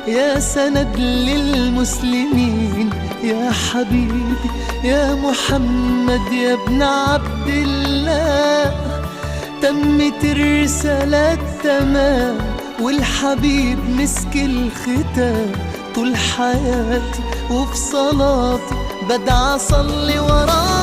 يا سند للمسلمين، يا حبيبي يا محمد يا ابن عبد الله. تمت الرسالة تمام والحبيب مسك الختام. طول حياتي وفي صلاتي بدعى أصلي وراه.